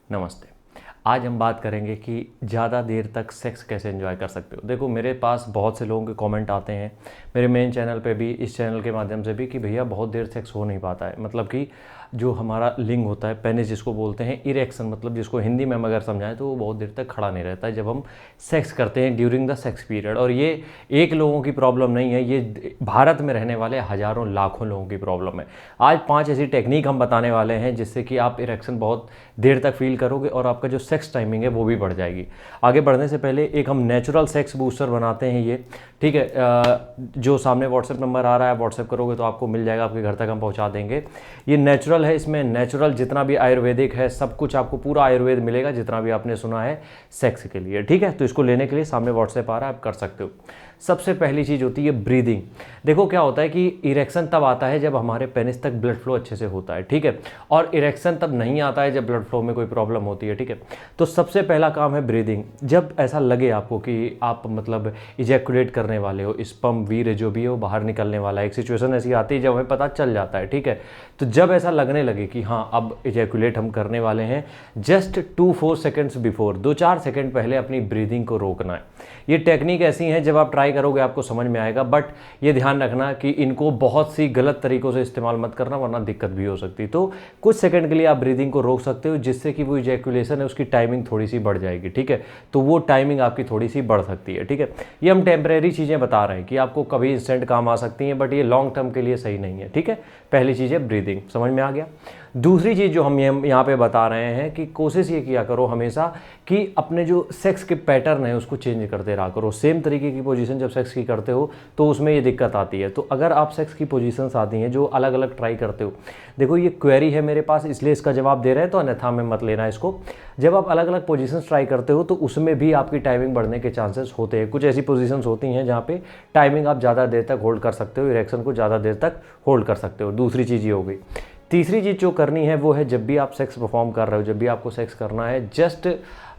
नमस्ते। आज हम बात करेंगे कि ज़्यादा देर तक सेक्स कैसे एंजॉय कर सकते हो। देखो, मेरे पास बहुत से लोगों के कमेंट आते हैं, मेरे मेन चैनल पे भी, इस चैनल के माध्यम से भी, कि भैया बहुत देर सेक्स हो नहीं पाता है। मतलब कि जो हमारा लिंग होता है, पेनिस जिसको बोलते हैं, इरेक्शन, मतलब जिसको हिंदी में हम अगर समझाएं तो वो बहुत देर तक खड़ा नहीं रहता है जब हम सेक्स करते हैं ड्यूरिंग द सेक्स पीरियड। और ये एक लोगों की प्रॉब्लम नहीं है, ये भारत में रहने वाले हज़ारों लाखों लोगों की प्रॉब्लम है। आज 5 ऐसी टेक्निक हम बताने वाले हैं जिससे कि आप इरेक्शन बहुत देर तक फील करोगे और आपका जो सेक्स टाइमिंग है वो भी बढ़ जाएगी। आगे बढ़ने से पहले एक हम नेचुरल सेक्स बूस्टर बनाते हैं ये, ठीक है। जो सामने व्हाट्सएप नंबर आ रहा है, व्हाट्सएप करोगे तो आपको मिल जाएगा, आपके घर तक हम पहुंचा देंगे। ये नेचुरल है, इसमें नेचुरल जितना भी आयुर्वेदिक है सब कुछ आपको पूरा आयुर्वेद मिलेगा जितना भी आपने सुना है सेक्स के लिए, ठीक है। तो इसको लेने के लिए सामने व्हाट्सएप आ रहा है, आप कर सकते हो। सबसे पहली चीज़ होती है ब्रीदिंग। देखो क्या होता है कि इरेक्शन तब आता है जब हमारे पेनिस तक ब्लड फ्लो अच्छे से होता है, ठीक है। और इरेक्शन तब नहीं आता है जब ब्लड फ्लो में कोई प्रॉब्लम होती है, ठीक है। तो सबसे पहला काम है ब्रीदिंग। जब ऐसा लगे आपको कि आप मतलब इजैकुलेट करने वाले हो, स्पर्म वीर्य जो भी है वो बाहर निकलने वाला है, एक सिचुएशन ऐसी आती है जब हमें पता चल जाता है, ठीक है। तो जब ऐसा लगने लगे कि हाँ अब इजैकुलेट हम करने वाले हैं, जस्ट 2-4 सेकेंड्स बिफोर, 2-4 सेकेंड पहले अपनी ब्रीदिंग को रोकना है। ये टेक्निक ऐसी है, जब आप ट्राई करोगे आपको समझ में आएगा, बट ये ध्यान रखना कि इनको बहुत सी गलत तरीकों से इस्तेमाल मत करना वरना दिक्कत भी हो सकती है। तो कुछ सेकंड के लिए आप ब्रीदिंग को रोक सकते हो जिससे कि वो इजैकुलेशन है उसकी टाइमिंग थोड़ी सी बढ़ जाएगी, ठीक है। तो वो टाइमिंग आपकी थोड़ी सी बढ़ सकती है, ठीक है। ये हम टेम्परेरी चीज़ें बता रहे हैं कि आपको कभी इंस्टेंट काम आ सकती हैं, बट ये लॉन्ग टर्म के लिए सही नहीं है, ठीक है। पहली चीज़ है ब्रीदिंग, समझ में आ गया। दूसरी चीज़ जो हम यहाँ पे बता रहे हैं कि कोशिश ये किया करो हमेशा कि अपने जो सेक्स के पैटर्न है उसको चेंज करते रहा करो। सेम तरीके की पोजीशन जब सेक्स की करते हो तो उसमें ये दिक्कत आती है। तो अगर आप सेक्स की पोजीशंस आती हैं जो अलग अलग ट्राई करते हो, देखो ये क्वेरी है मेरे पास इसलिए इसका जवाब दे रहे हैं, तो अन्यथा में मत लेना इसको। जब आप अलग अलग पोजीशंस ट्राई करते हो तो उसमें भी आपकी टाइमिंग बढ़ने के चांसेस होते हैं। कुछ ऐसी पोजीशंस होती हैं जहाँ पे टाइमिंग आप ज़्यादा देर तक होल्ड कर सकते हो, इरेक्शन को ज़्यादा देर तक होल्ड कर सकते हो। दूसरी चीज़ ये हो गई। तीसरी चीज़ जो करनी है वो है, जब भी आप सेक्स परफॉर्म कर रहे हो, जब भी आपको सेक्स करना है, जस्ट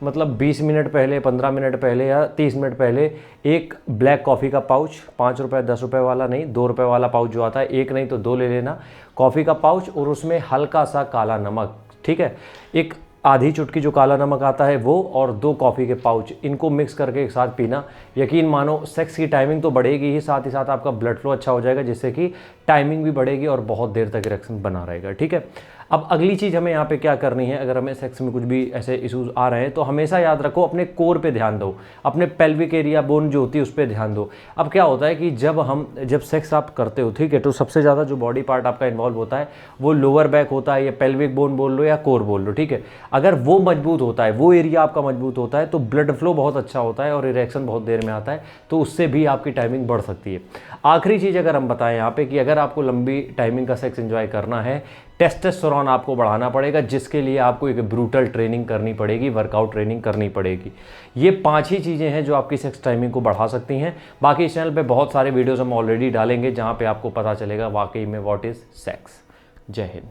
मतलब 20 मिनट पहले, 15 मिनट पहले या 30 मिनट पहले एक ब्लैक कॉफ़ी का पाउच, 5 रुपये 10 रुपये वाला नहीं, 2 रुपये वाला पाउच जो आता है, एक नहीं तो 2 ले लेना कॉफ़ी का पाउच, और उसमें हल्का सा काला नमक, ठीक है, एक आधी चुटकी जो काला नमक आता है वो, और 2 कॉफ़ी के पाउच, इनको मिक्स करके एक साथ पीना। यकीन मानो सेक्स की टाइमिंग तो बढ़ेगी ही साथ आपका ब्लड फ्लो अच्छा हो जाएगा जिससे कि टाइमिंग भी बढ़ेगी और बहुत देर तक इरेक्शन बना रहेगा, ठीक है। अब अगली चीज़ हमें यहाँ पे क्या करनी है, अगर हमें सेक्स में कुछ भी ऐसे इश्यूज आ रहे हैं तो हमेशा याद रखो अपने कोर पे ध्यान दो, अपने पेल्विक एरिया बोन जो होती है उस पर ध्यान दो। अब क्या होता है कि जब सेक्स आप करते हो, ठीक है, तो सबसे ज़्यादा जो बॉडी पार्ट आपका इन्वॉल्व होता है वो लोअर बैक होता है, या पेल्विक बोन बोल लो या कोर बोल लो, ठीक है। अगर वो मजबूत होता है, वो एरिया आपका मजबूत होता है, तो ब्लड फ्लो बहुत अच्छा होता है और इरेक्शन बहुत देर में आता है, तो उससे भी आपकी टाइमिंग बढ़ सकती है। आखिरी चीज़ अगर हम बताएं यहाँ पे कि अगर आपको लंबी टाइमिंग का सेक्स एंजॉय करना है, टेस्टोस्टेरोन आपको बढ़ाना पड़ेगा, जिसके लिए आपको एक ब्रूटल ट्रेनिंग करनी पड़ेगी, वर्कआउट ट्रेनिंग करनी पड़ेगी। ये 5 ही चीज़ें हैं जो आपकी सेक्स टाइमिंग को बढ़ा सकती हैं। बाकी इस चैनल पे बहुत सारे वीडियोस हम ऑलरेडी डालेंगे जहाँ पे आपको पता चलेगा वाकई में व्हाट इज़ सेक्स। जय हिंद।